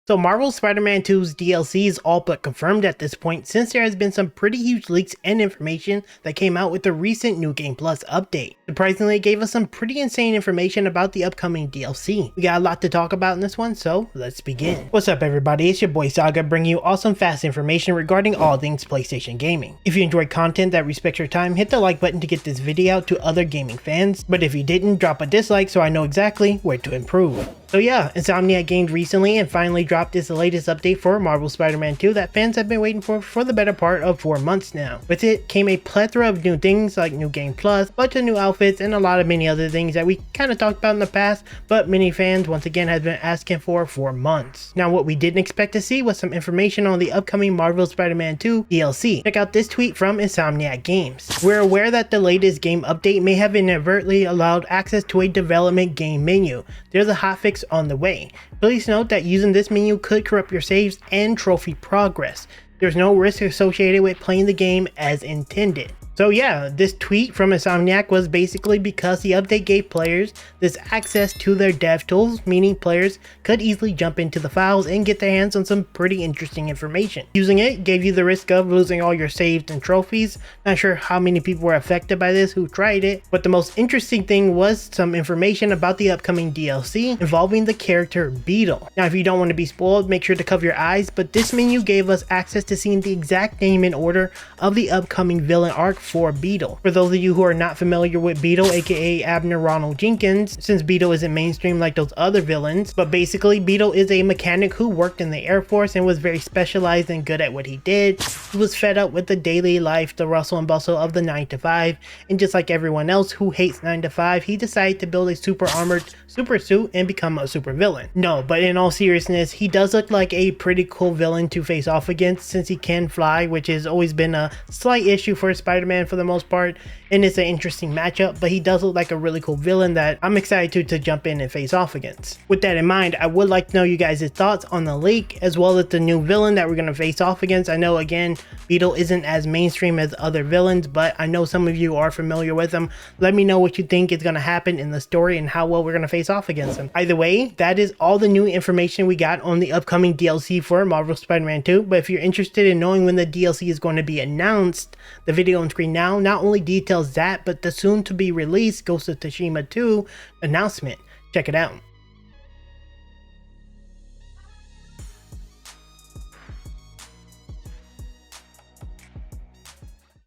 So Marvel Spider-Man 2's DLC is all but confirmed at this point, since there has been some pretty huge leaks and information that came out with the recent New Game Plus update. Surprisingly, it gave us some pretty insane information about the upcoming DLC. We got a lot to talk about in this one, so let's begin. What's up everybody, it's your boy Saga bringing you awesome fast information regarding all things PlayStation gaming. If you enjoy content that respects your time, hit the like button to get this video out to other gaming fans, but if you didn't, drop a dislike so I know exactly where to improve. So yeah, Insomniac Games recently and finally dropped its latest update for Marvel Spider-Man 2 that fans have been waiting for the better part of 4 months now. With it came a plethora of new things like New Game Plus, bunch of new outfits, and a lot of many other things that we kind of talked about in the past, but many fans once again have been asking for months. Now what we didn't expect to see was some information on the upcoming Marvel Spider-Man 2 DLC. Check out this tweet from Insomniac Games. We're aware that the latest game update may have inadvertently allowed access to a development game menu. There's a hotfix on the way. Please note that using this menu could corrupt your saves and trophy progress. There's no risk associated with playing the game as intended. So yeah, this tweet from Insomniac was basically because the update gave players this access to their dev tools, meaning players could easily jump into the files and get their hands on some pretty interesting information. Using it gave you the risk of losing all your saves and trophies. Not sure how many people were affected by this who tried it, but the most interesting thing was some information about the upcoming DLC involving the character Beetle. Now if you don't want to be spoiled, make sure to cover your eyes, but this menu gave us access to seeing the exact name and order of the upcoming villain arc for Beetle. For those of you who are not familiar with Beetle, aka Abner Ronald Jenkins, since Beetle isn't mainstream like those other villains, but basically Beetle is a mechanic who worked in the Air Force and was very specialized and good at what he did. He was fed up with the daily life, the rustle and bustle of the 9 to 5, and just like everyone else who hates 9 to 5, he decided to build a super armored super suit and become a super villain. No, but in all seriousness, he does look like a pretty cool villain to face off against since he can fly, which has always been a slight issue for Spider-Man for the most part, and it's an interesting matchup, but he does look like a really cool villain that I'm excited to jump in and face off against. With that in mind, I would like to know you guys' thoughts on the leak as well as the new villain that we're going to face off against. I know again, Beetle isn't as mainstream as other villains, but I know some of you are familiar with him. Let me know what you think is going to happen in the story and how well we're going to face off against him. Either way, that is all the new information we got on the upcoming DLC for Marvel Spider-Man 2, but if you're interested in knowing when the DLC is going to be announced, the video on screen now not only details that, but the soon to be released Ghost of Tsushima 2 announcement. Check it out.